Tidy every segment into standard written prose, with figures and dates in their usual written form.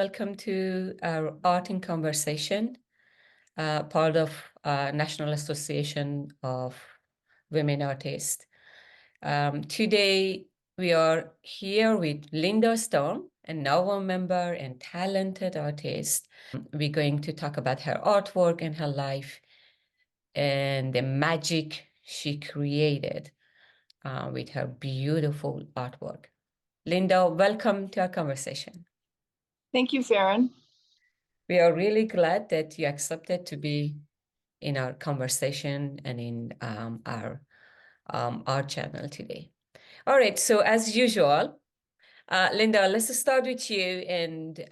welcome to our Art in Conversation, part of National Association of Women Artists. Today, we are here with Linda Storm, a novel member and talented artist. We're going to talk about her artwork and her life and the magic she created with her beautiful artwork. Linda, welcome to our conversation. Thank you, Farrin. We are really glad that you accepted to be in our conversation and in our channel today. All right, so as usual, Linda, let's start with you, and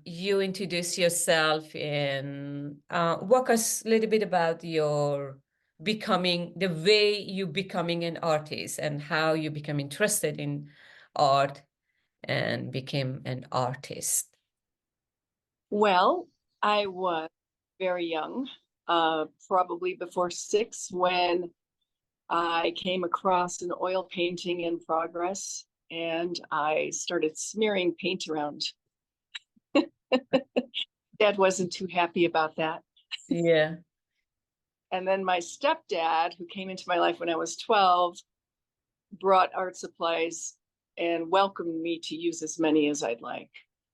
you introduce yourself and walk us a little bit about your the way you becoming an artist and how you become interested in art and became an artist. Well, I was very young, probably before 6, when I came across an oil painting in progress, and I started smearing paint around. Dad wasn't too happy about that. Yeah. And then my stepdad, who came into my life when I was 12, brought art supplies and welcomed me to use as many as I'd like.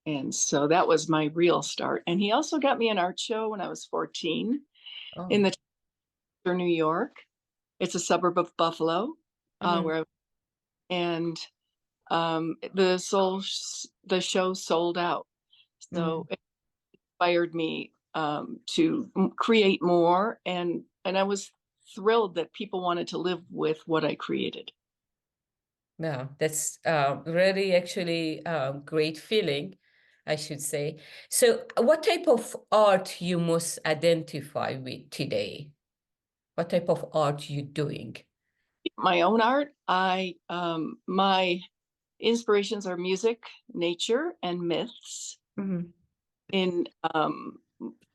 And so that was my real start. And he also got me an art show when I was 14 in the New York. It's a suburb of Buffalo, where and the show sold out. So it inspired me to create more, and I was thrilled that people wanted to live with what I created. Yeah, that's really actually great feeling, I should say. So what type of art you most identify with today? What type of art you doing? My own art, my inspirations are music, nature, and myths. In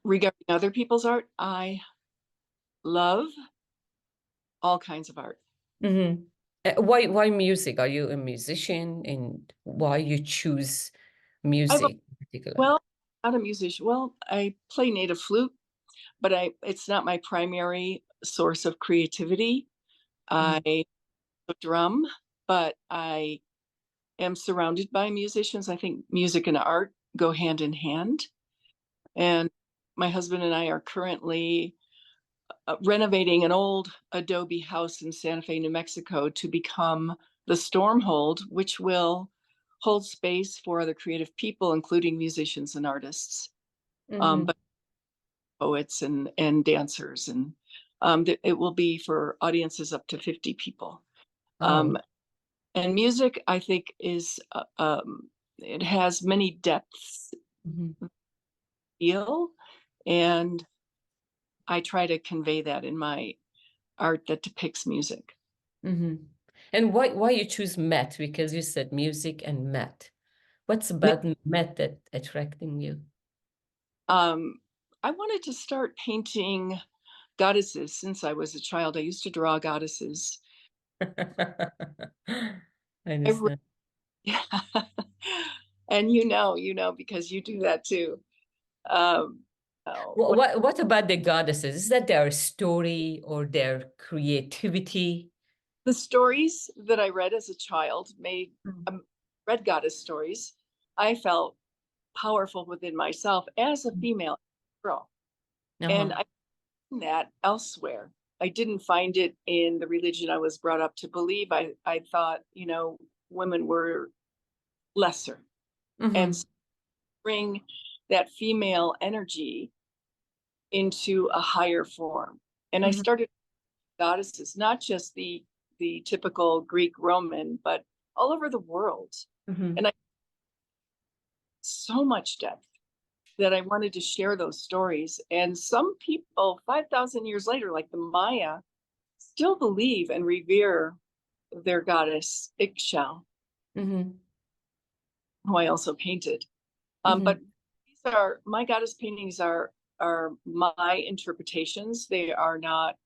regarding other people's art, I love all kinds of art. Why music? Are you a musician, and why you choose music in particular? Well, not a musician. Well, I play native flute, but it's not my primary source of creativity. I drum, but I am surrounded by musicians. I think music and art go hand in hand. And my husband and I are currently renovating an old adobe house in Santa Fe, New Mexico, to become the Stormhold, which will hold space for other creative people, including musicians and artists, but poets and dancers. And it will be for audiences up to 50 people. And music, I think, is it has many depths, feel, and I try to convey that in my art that depicts music. And why you choose math? Because you said music and math. What's about math that attracting you? I wanted to start painting goddesses since I was a child. I used to draw goddesses. I understand. Yeah. And you know, because you do that too. What about the goddesses? Is that their story or their creativity? The stories that I read as a child read goddess stories. I felt powerful within myself as a female girl. And I found that elsewhere. I didn't find it in the religion I was brought up to believe. I thought, women were lesser. And so bring that female energy into a higher form. And I started goddesses, not just the typical Greek Roman, but all over the world. And I so much depth that I wanted to share those stories. And some people 5,000 years later, like the Maya, still believe and revere their goddess Ixchel, who I also painted. But these are my goddess paintings are my interpretations. They are not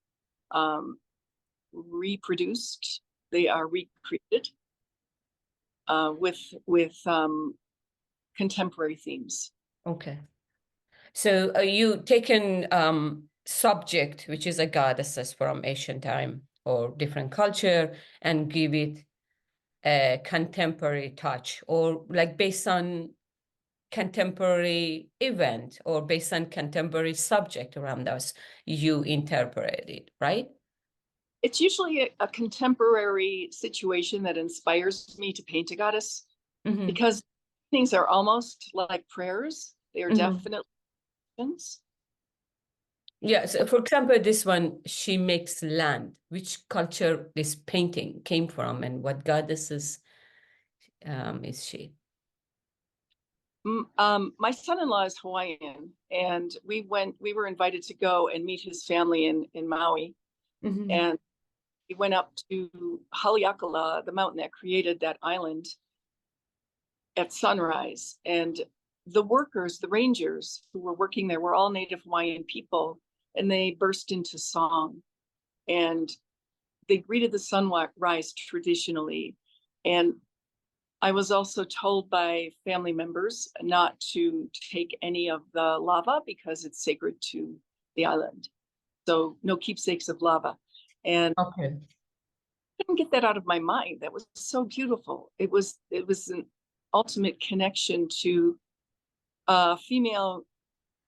reproduced. They are recreated with contemporary themes. Okay. So you taken subject, which is a goddesses from ancient time or different culture, and give it a contemporary touch, or like based on contemporary event or based on contemporary subject around us, you interpret it, right? It's usually a contemporary situation that inspires me to paint a goddess, Mm-hmm. because things are almost like prayers. They are Mm-hmm. definitely questions. Yeah, so for example, this one, she makes land. Which culture this painting came from, and what goddesses is she? My son-in-law is Hawaiian, and we were invited to go and meet his family in Maui. Mm-hmm. And we went up to Haleakala, the mountain that created that island, at sunrise. And the workers, the rangers who were working there, were all Native Hawaiian people, and they burst into song. And they greeted the sunrise traditionally. And I was also told by family members not to take any of the lava because it's sacred to the island. So no keepsakes of lava. And Okay. I couldn't get that out of my mind. That was so beautiful. It was an ultimate connection to a female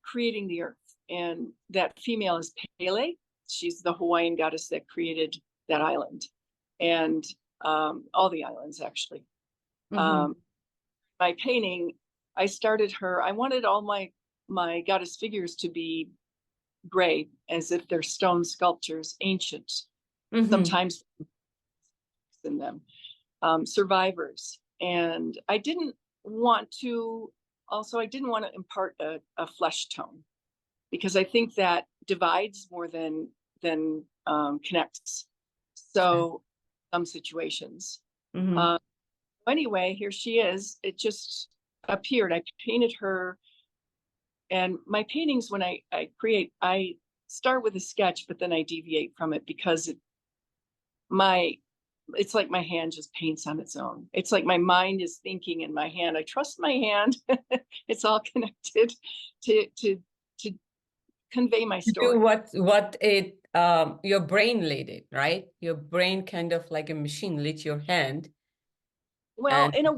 creating the earth. And that female is Pele. She's the Hawaiian goddess that created that island, and all the islands actually. Mm-hmm. Um, my painting, I started her. I wanted all my goddess figures to be gray, as if they're stone sculptures, ancient. Mm-hmm. Sometimes in them, survivors, and I didn't want to. Also, I didn't want to impart a flesh tone, because I think that divides more than connects. So, some situations. Mm-hmm. Uh, anyway, here she is. It just appeared. I painted her, and my paintings, when I create, I start with a sketch, but then I deviate from it, because my it's like my hand just paints on its own. It's like my mind is thinking in my hand. I trust my hand. It's all connected to convey my To do story. what it your brain lit it, right? Your brain kind of like a machine lit your hand. Well, And in a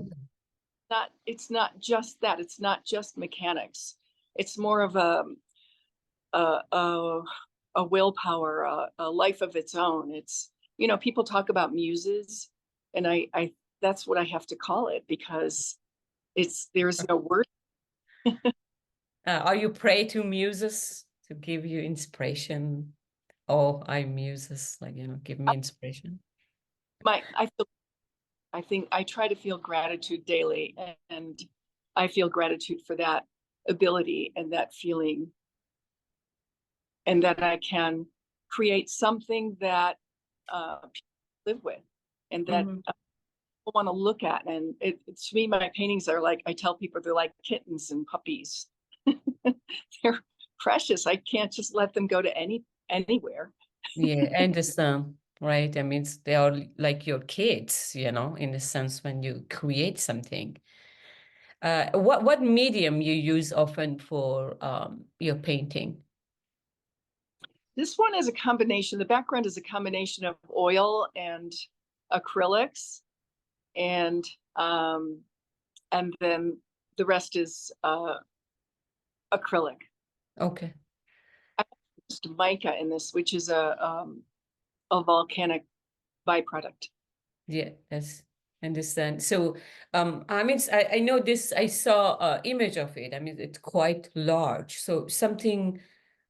not it's not just that. It's not just mechanics. It's more of a a, a willpower, a life of its own. It's, people talk about muses, and I that's what I have to call it, because there's no word. are you prey to muses to give you inspiration? Oh, I muses, like, give me inspiration. My I think I try to feel gratitude daily, and I feel gratitude for that ability and that feeling, and that I can create something that people live with, and that Mm-hmm. people want to look at. And to me, my paintings are like, I tell people, they're like kittens and puppies. They're precious. I can't just let them go to anywhere. Yeah, I understand, right? I mean, they are like your kids, in the sense when you create something. What medium you use often for your painting? This one is a combination. The background is a combination of oil and acrylics, and um, and then the rest is acrylic. Okay. I used mica in this, which is a volcanic byproduct. Yeah, that's understand. So, I mean, I know this. I saw a image of it. I mean, it's quite large. So something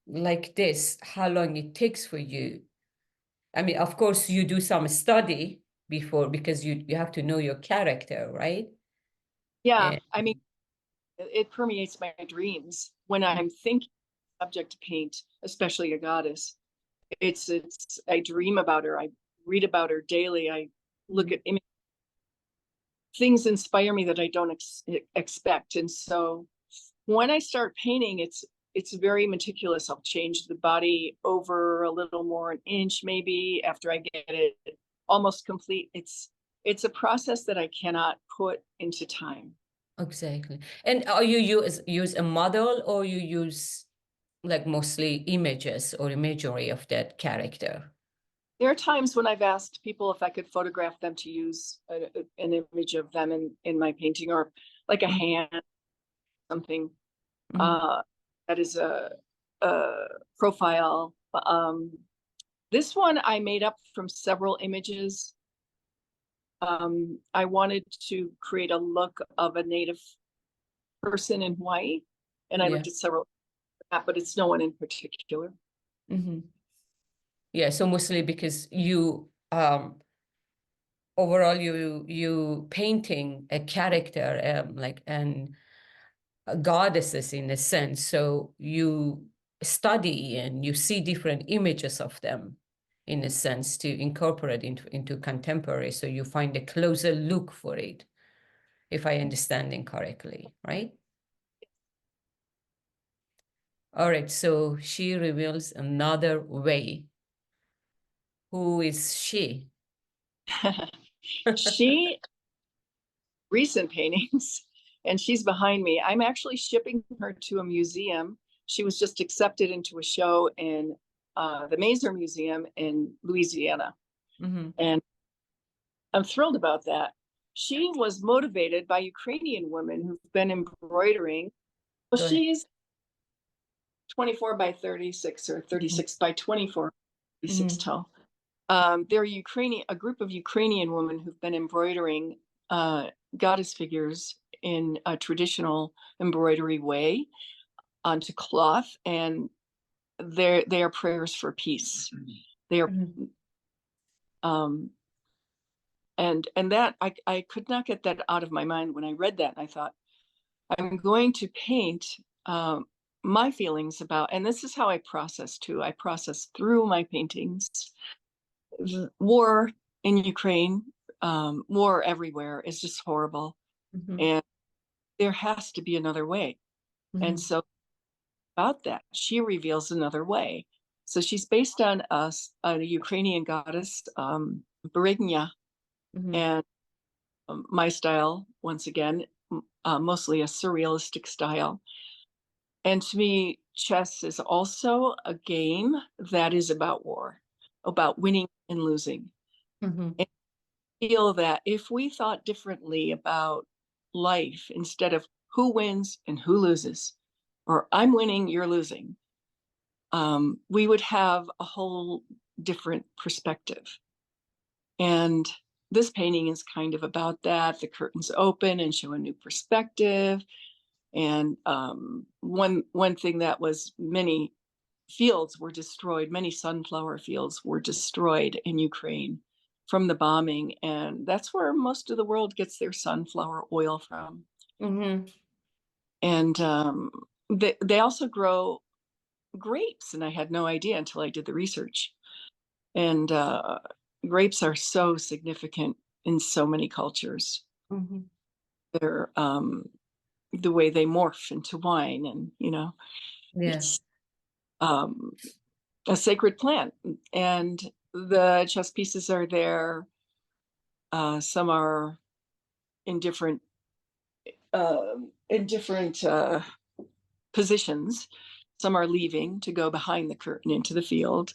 like this, how long it takes for you? I mean, of course, you do some study before because you have to know your character, right? Yeah, And, I mean, it permeates my dreams when I'm thinking subject to paint, especially a goddess. It's I dream about her. I read about her daily. I look Mhm. at images. Things inspire me that I don't expect, and so when I start painting, it's very meticulous. I'll change the body over a little more, an inch maybe, after I get it almost complete. It's a process that I cannot put into time. Exactly. And are you use a model, or you use like mostly images or imagery of that character? There are times when I've asked people if I could photograph them to use an image of them in my painting, or like a hand, something Mm-hmm. uh, that is a profile. This one I made up from several images. I wanted to create a look of a native person in Hawaii, and I Yeah. looked at several, but it's no one in particular. Mm-hmm. Yeah. So mostly because you overall you painting a character, like an goddesses in a sense. So you study and you see different images of them in a sense to incorporate into contemporary. So you find a closer look for it, if I understanding correctly, right? All right, so she reveals another way. Who is she? She recent paintings, and she's behind me. I'm actually shipping her to a museum. She was just accepted into a show in the Mazer Museum in Louisiana, Mm-hmm. and I'm thrilled about that. She was motivated by Ukrainian women who've been embroidering. Well, Go ahead. she's 24 by 36 or Mm-hmm. 36 by 24, 36 Mm-hmm. tall. They're a group of Ukrainian women who've been embroidering goddess figures in a traditional embroidery way onto cloth, and they are prayers for peace. They are, Mm-hmm. um, and that I could not get that out of my mind when I read that, and I thought I'm going to paint um, my feelings about, and this is how I process too. I process through my paintings. War in Ukraine, war everywhere is just horrible. Mm-hmm. And there has to be another way. And Mm-hmm. so, about that, she reveals another way. So, she's based on a Ukrainian goddess, Beregnya, Mm-hmm. and my style, once again, mostly a surrealistic style. And to me, chess is also a game that is about war, about winning and losing. Mm-hmm. Feel that if we thought differently about life instead of who wins and who loses, or I'm winning, you're losing, we would have a whole different perspective. And this painting is kind of about that. The curtains open and show a new perspective. And one thing that was many fields were destroyed. Many sunflower fields were destroyed in Ukraine from the bombing. And that's where most of the world gets their sunflower oil from. Mm-hmm. And they also grow grapes. And I had no idea until I did the research. And grapes are so significant in so many cultures. Mm-hmm. They're the way they morph into wine. And, Yeah. it's um, a sacred plant. And the chess pieces are there. Some are in different positions. Some are leaving to go behind the curtain into the field.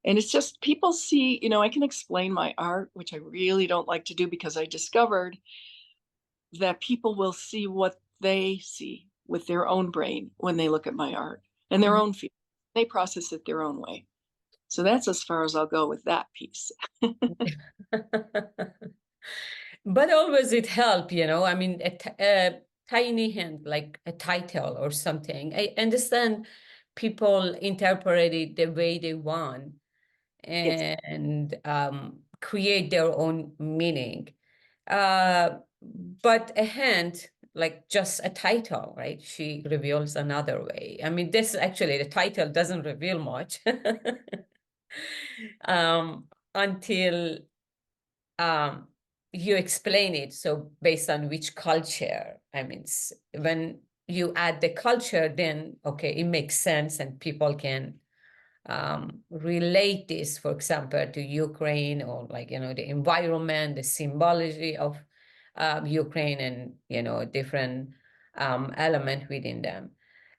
And it's just people see, I can explain my art, which I really don't like to do because I discovered that people will see what they see with their own brain when they look at my art and their Mm-hmm. own feelings. They process it their own way. So that's as far as I'll go with that piece. But always it help, I mean, a tiny hint, like a title or something. I understand people interpret it the way they want Yes. and create their own meaning. Uh, but a hint, like just a title, right? She reveals another way. I mean, this actually, the title doesn't reveal much until um, you explain it. So based on which culture, I mean, when you add the culture, then okay, it makes sense and people can relate this, for example, to Ukraine or like, the environment, the symbology Ukraine and, you know, different element within them.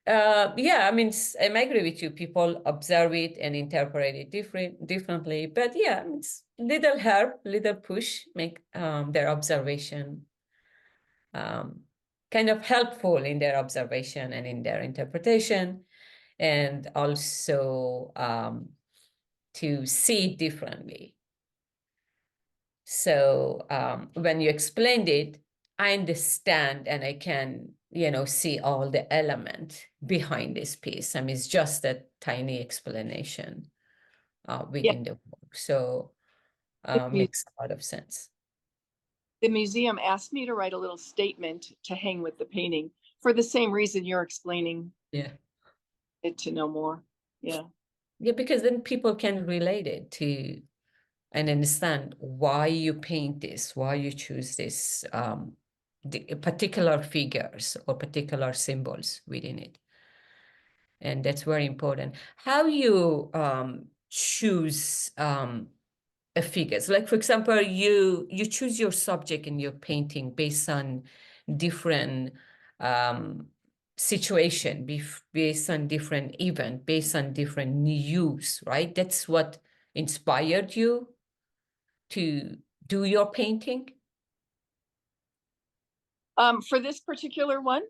Yeah, I mean, I agree with you. People observe it and interpret it differently. But yeah, it's little help, little push, make their observation kind of helpful in their observation and in their interpretation, and also to see it differently. So when you explained it, I understand and I can, you know, see all the element behind this piece. I mean, it's just a tiny explanation Yeah, within the work. So the, mu- makes a lot of sense. the museum asked me to write a little statement to hang with the painting for the same reason you're explaining Yeah. it to know more. Yeah. Yeah, because then people can relate it to and understand why you paint this, why you choose this the particular figures or particular symbols within it. And that's very important. How you choose a figures? Like, for example, you choose your subject in your painting based on different situation, based on different event, based on different news, right? That's what inspired you to do your painting? For this particular one,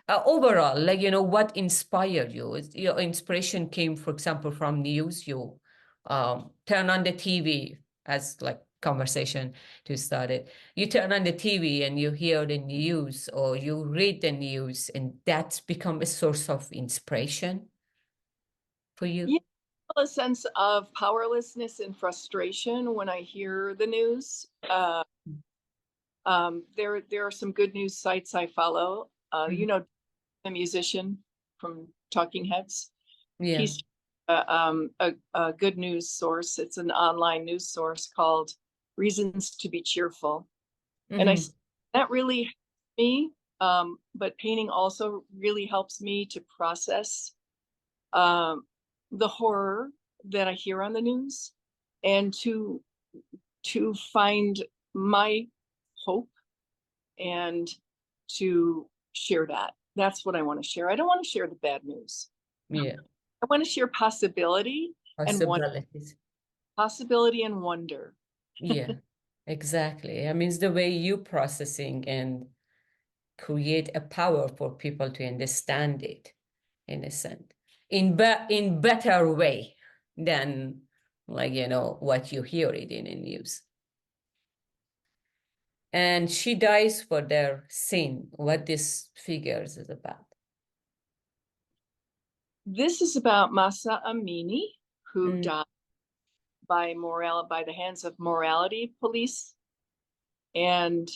Overall, like, you know, what inspired you? Your inspiration came, for example, from news. You turn on the TV as like conversation to start it. You turn on the TV and you hear the news or you read the news, and that's become a source of inspiration for you. yeah, a sense of powerlessness and frustration when I hear the news. There are some good news sites I follow. Mhm. You know, the musician from Talking Heads. Yeah. He's a good news source. It's an online news source called Reasons to Be Cheerful, and Hmm. that really helps me. But painting also really helps me to process um, the horror that I hear on the news, and to find my hope and to share that. That's what I want to share. I don't want to share the bad news. Yeah. I want to share Possibilities. possibility and wonder. Yeah, exactly. I mean, it's the way you processing and create a power for people to understand it in a sense in better way than, like, you know, what you hear it in the news. And she dies for their sin, what this figures is about. This is about Masa Amini, who Mm, died by the hands of morality police. And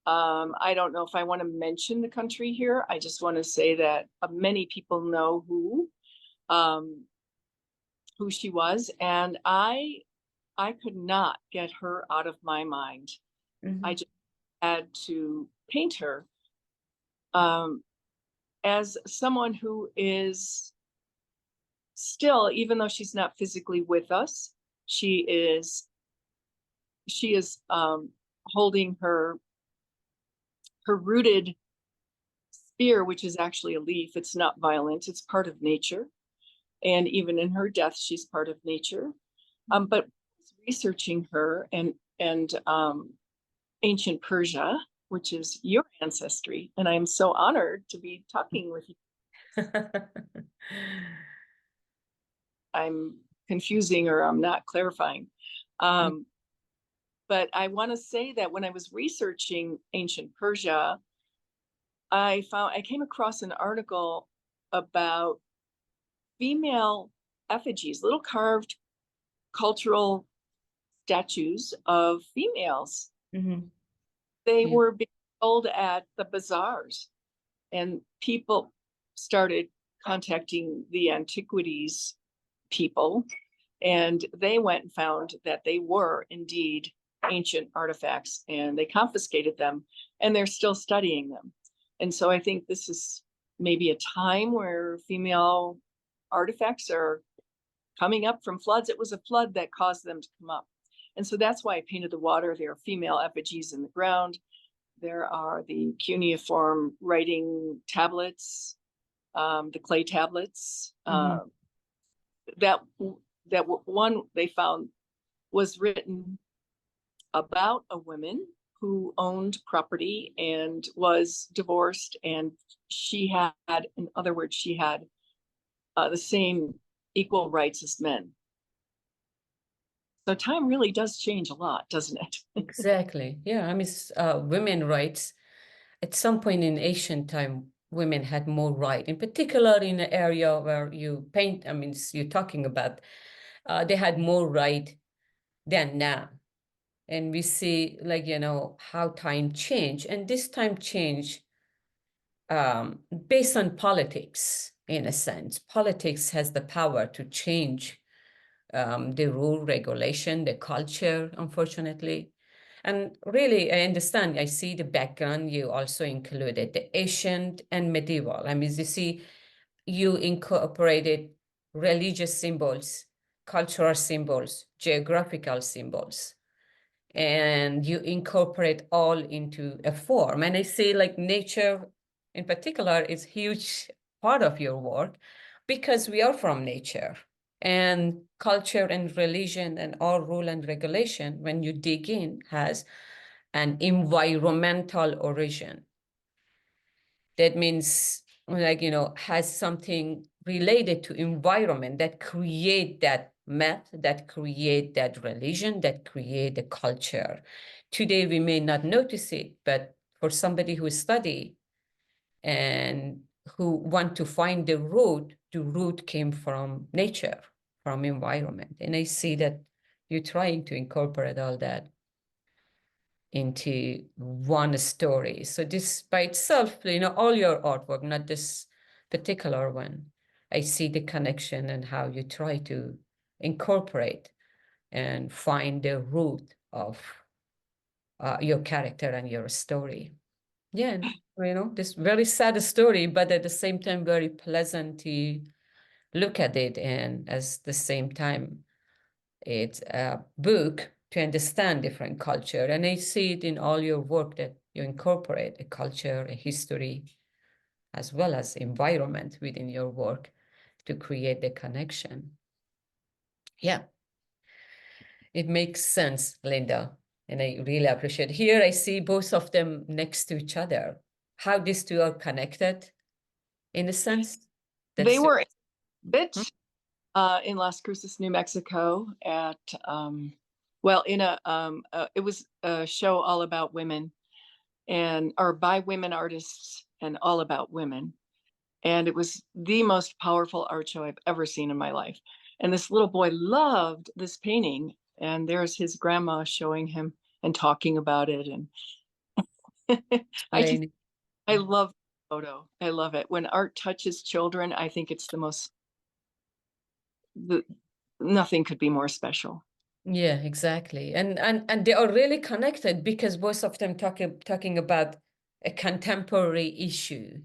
I don't know if I want to mention the country here. I just want to say that many people know um, who she was, and I could not get her out of my mind. I mhm, just had to paint her um, as someone who is still, even though she's not physically with us, she is holding her rooted spear, which is actually a leaf. It's not violent. It's part of nature, and even in her death, she's part of nature. But researching her and ancient Persia, which is your ancestry, and I'm so honored to be talking with you. I'm confusing or I'm not clarifying. Um, but I want to say that when I was researching ancient Persia, I came across an article about female effigies, little carved cultural statues of females. mhm, They yeah. were being sold at the bazaars, and people started contacting the antiquities people, and they went and found that they were indeed ancient artifacts, and they confiscated them, and they're still studying them. And so I think this is maybe a time where female artifacts are coming up from floods. It was a flood that caused them to come up. And so that's why I painted the water. There are female effigies in the ground. There are the cuneiform writing tablets, the clay tablets. That one they found was written about a woman who owned property and was divorced, and she had, in other words, she had the same equal rights as men. So time really does change a lot, doesn't it? Exactly. Yeah. I mean, women rights, at some point in ancient time, women had more right, in particular in the area where you paint, I mean, you're talking about, they had more right than now. And we see, like, how time changed. And this time change based on politics, in a sense. Politics has the power to change the rule, regulation, the culture, unfortunately. And really, I understand, I see the background you also included, the ancient and medieval. I mean, you see, you incorporated religious symbols, cultural symbols, geographical symbols, and you incorporate all into a form. And I see like nature in particular is huge part of your work because we are from nature, and culture and religion and all rule and regulation, when you dig in, has an environmental origin. That means, like, has something related to environment that create that myth, that create that religion, that create the culture. Today we may not notice it, but for somebody who study and who want to find the root came from nature, from environment. And I see that you're trying to incorporate all that into one story. So this by itself, all your artwork, not this particular one, I see the connection and how you try to incorporate and find the root of your character and your story. Yeah, and, this very sad story, but at the same time, very pleasant to look at it. And at the same time, it's a book to understand different culture. And I see it in all your work that you incorporate a culture, a history, as well as environment within your work to create the connection. Yeah, it makes sense, Linda. And I really appreciate it. Here I see both of them next to each other. How these two are connected in a sense. They were a bit Hmm? in Las Cruces, New Mexico, at well, in it was a show all about women, and or by women artists and all about women. And it was the most powerful art show I've ever seen in my life. And this little boy loved this painting, and there's his grandma showing him and talking about it. And I Explain. I love the photo. I love it. When art touches children, I think it's the nothing could be more special. Yeah, exactly. And they are really connected because both of them talking about a contemporary issue,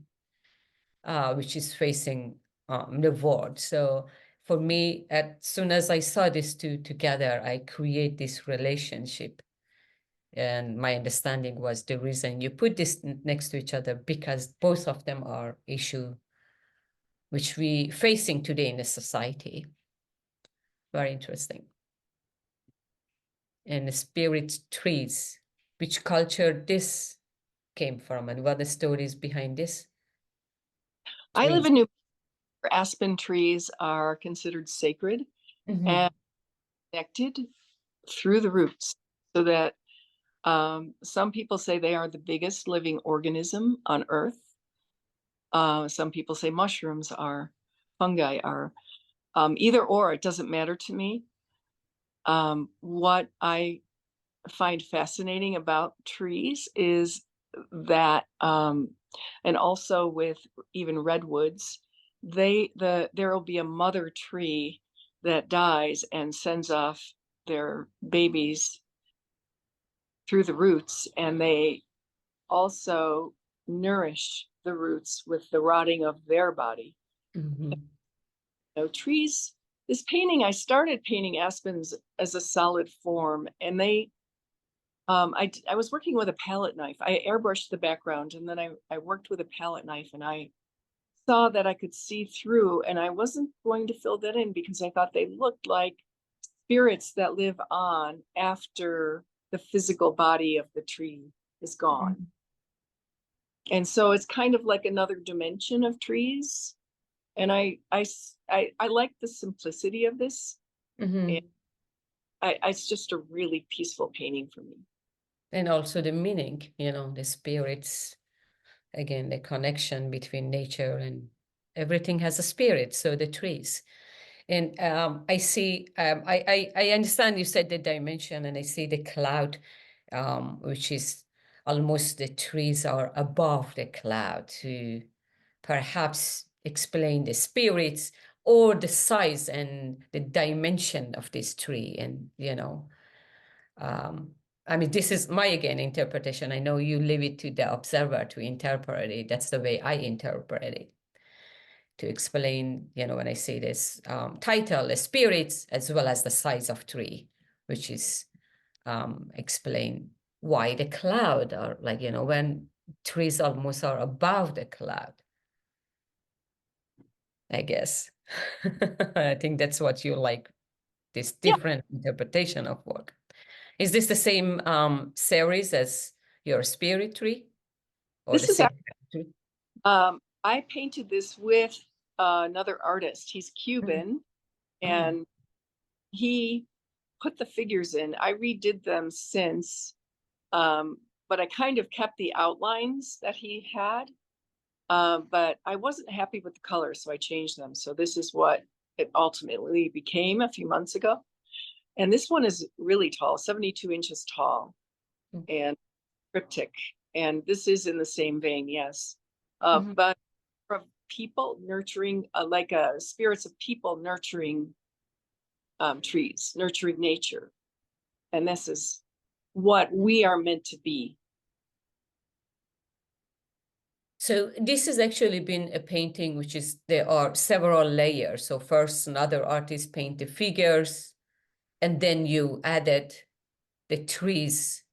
which is facing the world. So for me, as soon as I saw these two together, I create this relationship. And my understanding was the reason you put this next to each other because both of them are issue which we facing today in the society. Very interesting. And the spirit trees, which culture this came from and what the stories behind this I live trees. in New York. Aspen trees are considered sacred and connected through the roots, so that some people say they are the biggest living organism on Earth. Some people say mushrooms are, fungi are. Either or, it doesn't matter to me. What I find fascinating about trees is that, and also with even redwoods, there will be a mother tree that dies and sends off their babies through the roots, and they also nourish the roots with the rotting of their body. Mhm. Trees, this painting, I started painting aspens as a solid form, and they I was working with a palette knife. I airbrushed the background, and then I worked with a palette knife, and I saw that I could see through, and I wasn't going to fill that in because I thought they looked like spirits that live on after the physical body of the tree is gone. And so it's kind of like another dimension of trees. And I like the simplicity of this. And Mm-hmm. it's just a really peaceful painting for me. And also the meaning, the spirits, again, the connection between nature and everything has a spirit, so the trees. And I see, I understand you said the dimension, and I see the cloud, which is almost the trees are above the cloud to perhaps explain the spirits or the size and the dimension of this tree. And, I mean, this is my, again, interpretation. I know you leave it to the observer to interpret it. That's the way I interpret it, to explain, when I say this title, the spirits, as well as the size of tree, which is explain why the cloud, or like, when trees almost are above the cloud, I guess. I think that's what you like, this Yeah, different interpretation of work. Is this the same series as your spirit tree, or the this is same tree? I painted this with another artist. He's Mm. Cuban, Oh. and he put the figures in. I redid them since, but I kind of kept the outlines that he had. But I wasn't happy with the colors, so I changed them. So this is what it ultimately became a few months ago. And this one is really tall, 72 inches tall, Mm. and cryptic. And this is in the same vein, yes. Mhm. But from people nurturing, like spirits of people nurturing trees, nurturing nature. And this is what we are meant to be. So this has actually been a painting, which is, there are several layers. So first another artist paint the figures, and then you added the trees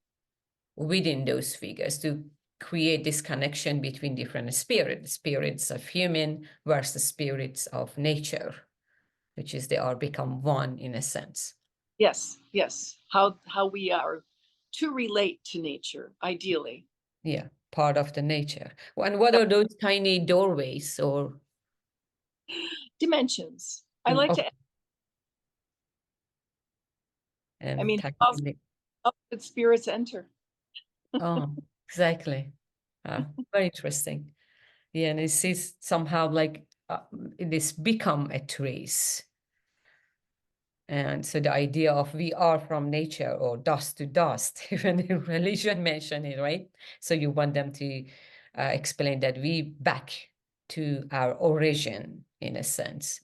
within those figures to create this connection between different spirits, spirits of human versus spirits of nature, which is they are become one in a sense. Yes, yes. How we are to relate to nature, ideally. Yeah, part of the nature. And what Yep. are those tiny doorways or Dimensions. I like to, I and mean, how did spirits enter? oh, exactly. Very interesting. Yeah, and it is somehow like it is become a trace. And so the idea of we are from nature, or dust to dust, even in religion mention it, right? So you want them to explain that we back to our origin in a sense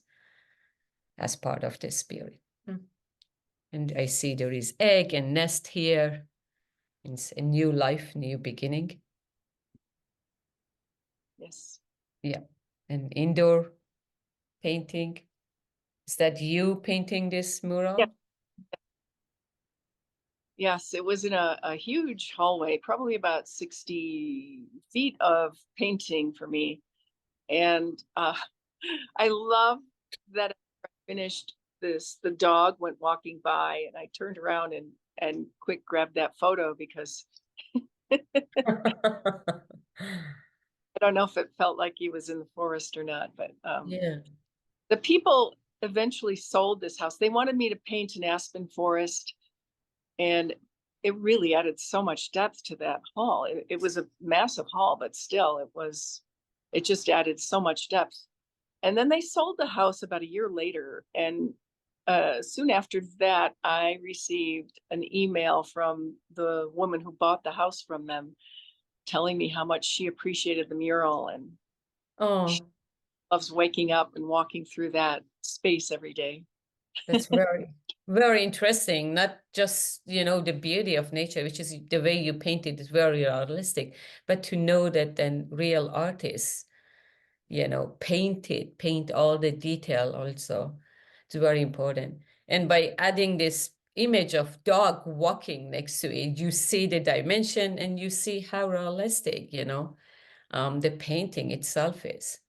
as part of the spirit. Mm. And I see there is egg and nest here. It's a new life, new beginning. Yes. Yeah. And indoor painting. Is that you painting this Yeah. mural? Yes, it was in a huge hallway, probably about 60 feet of painting for me. And I love that I finished this. The dog went walking by, and I turned around and quick grabbed that photo because I don't know if it felt like he was in the forest or not. But Yeah. the people eventually sold this house. They wanted me to paint an aspen forest, and it really added so much depth to that hall. It was a massive hall, but still, it just added so much depth. And then they sold the house about a year later. And soon after that, I received an email from the woman who bought the house from them telling me how much she appreciated the mural, and she Oh, loves waking up and walking through that space every day. that's very, very interesting. Not just, the beauty of nature, which is the way you paint it is very realistic, but to know that then real artists, paint all the detail also. It's very important. And by adding this image of dog walking next to it, you see the dimension and you see how realistic, the painting itself is.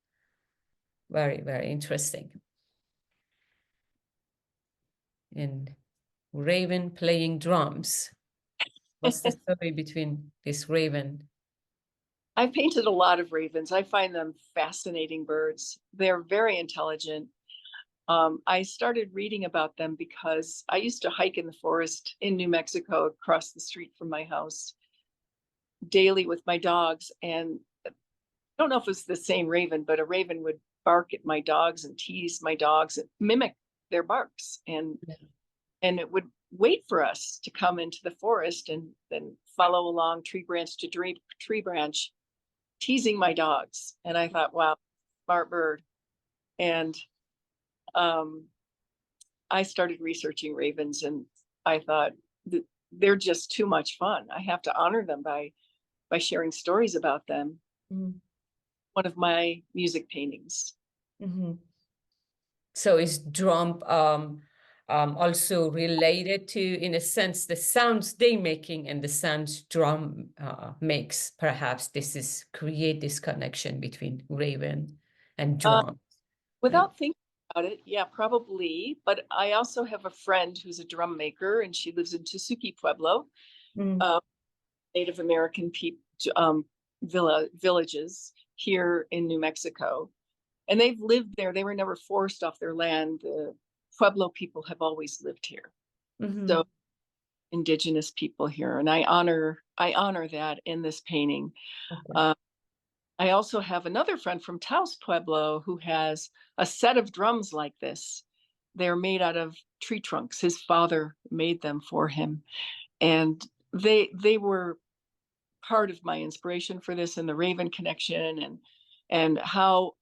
Very, very interesting. And raven playing drums. What's the story between this raven? I've painted a lot of ravens. I find them fascinating birds. They're very intelligent. I started reading about them because I used to hike in the forest in New Mexico across the street from my house daily with my dogs. And I don't know if it was the same raven, but a raven would bark at my dogs and tease my dogs and mimic their barks. And it would wait for us to come into the forest and then follow along tree branch to tree branch, teasing my dogs. And I thought, wow, smart bird. And I started researching ravens, and I thought they're just too much fun. I have to honor them by sharing stories about them. Mm-hmm. One of my music paintings. Mm-hmm. So is drum also related to, in a sense, the sounds they making and the sounds drum makes? Perhaps this is create this connection between raven and drum. Without thinking about it, yeah, probably. But I also have a friend who's a drum maker, and she lives in Tusuki Pueblo, Native American villages here in New Mexico. And they've lived there. They were never forced off their land. The Pueblo people have always lived here. So indigenous people here. And I honor that in this painting. Okay. I also have another friend from Taos Pueblo who has a set of drums like this. They're made out of tree trunks. His father made them for him. And they were part of my inspiration for this, and the Raven connection, and how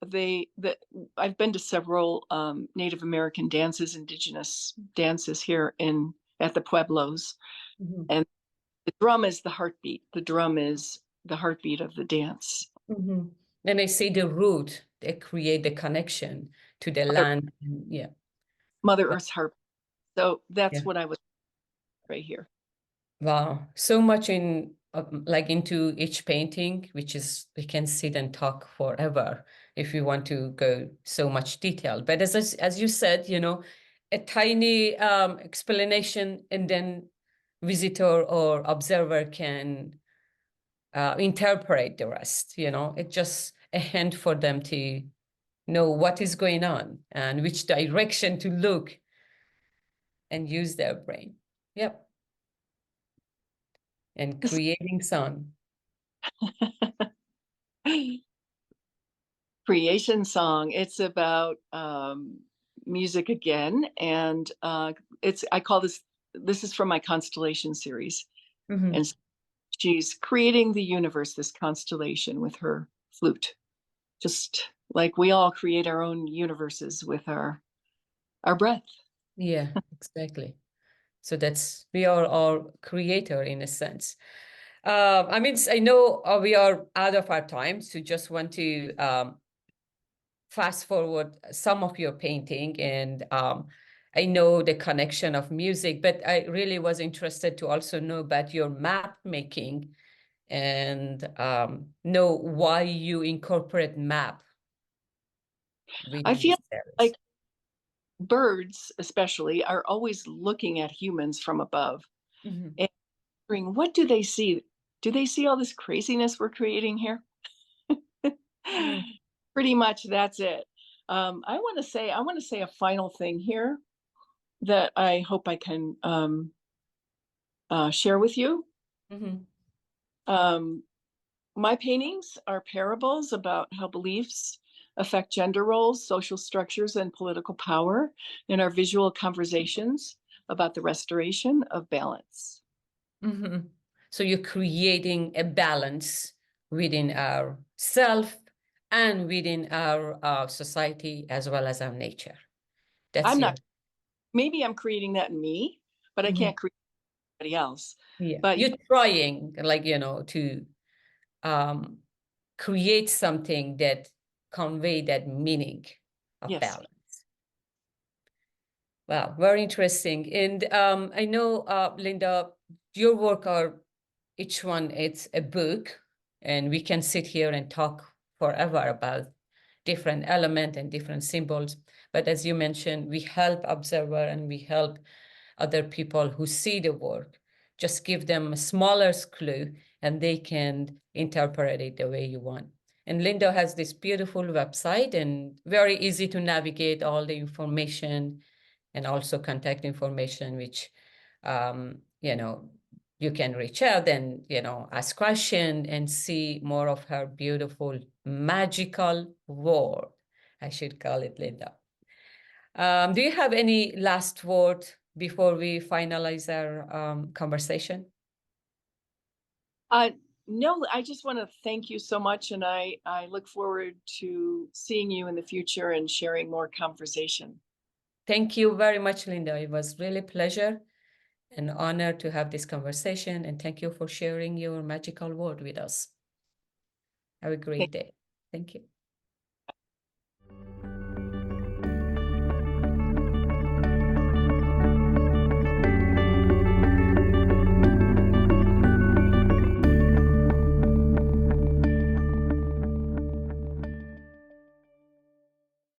I've been to several Native American dances, indigenous dances here at the Pueblos. And the drum is the heartbeat. The drum is the heartbeat of the dance. And I see the root, they create the connection to the land. Yeah. Mother Earth's heart. So that's what I was right here. Wow. So much into each painting, which is, we can sit and talk forever if we want to go so much detail. But as you said, a tiny explanation, and then visitor or observer can interpret the rest. It's just a hint for them to know what is going on and which direction to look and use their brain. Yep. And creating sound. Creation song. It's about music again, and I call this is from my constellation series. And she's creating the universe, this constellation, with her flute, just like we all create our own universes with our breath. Yeah, exactly. So we are all creator in a sense. I know we are out of our time, so just want to fast forward some of your painting, and I know the connection of music, but I really was interested to also know about your map making and know why you incorporate map. I feel like birds, especially, are always looking at humans from above and wondering, what do they see? Do they see all this craziness we're creating here? Pretty much that's it. I want to say a final thing here that I hope I can share with you. My paintings are parables about how beliefs affect gender roles, social structures, and political power, and our visual conversations about the restoration of balance. So you're creating a balance within our self and within our society as well as our nature. Maybe I'm creating that in me, but I can't create anybody else. Yeah, but you're trying, to create something that convey that meaning of balance. Wow, very interesting. And I know, Linda, your work are each one, it's a book, and we can sit here and talk forever about different element and different symbols. But as you mentioned, we help observer and we help other people who see the work. Just give them a smaller clue and they can interpret it the way you want. And Linda has this beautiful website and very easy to navigate all the information and also contact information, which, you can reach out and, ask question and see more of her beautiful, magical world. I should call it, Linda. Do you have any last word before we finalize our conversation? No, I just want to thank you so much. And I look forward to seeing you in the future and sharing more conversation. Thank you very much, Linda. It was really a pleasure and honor to have this conversation. And thank you for sharing your magical world with us. Have a great day. Thank you.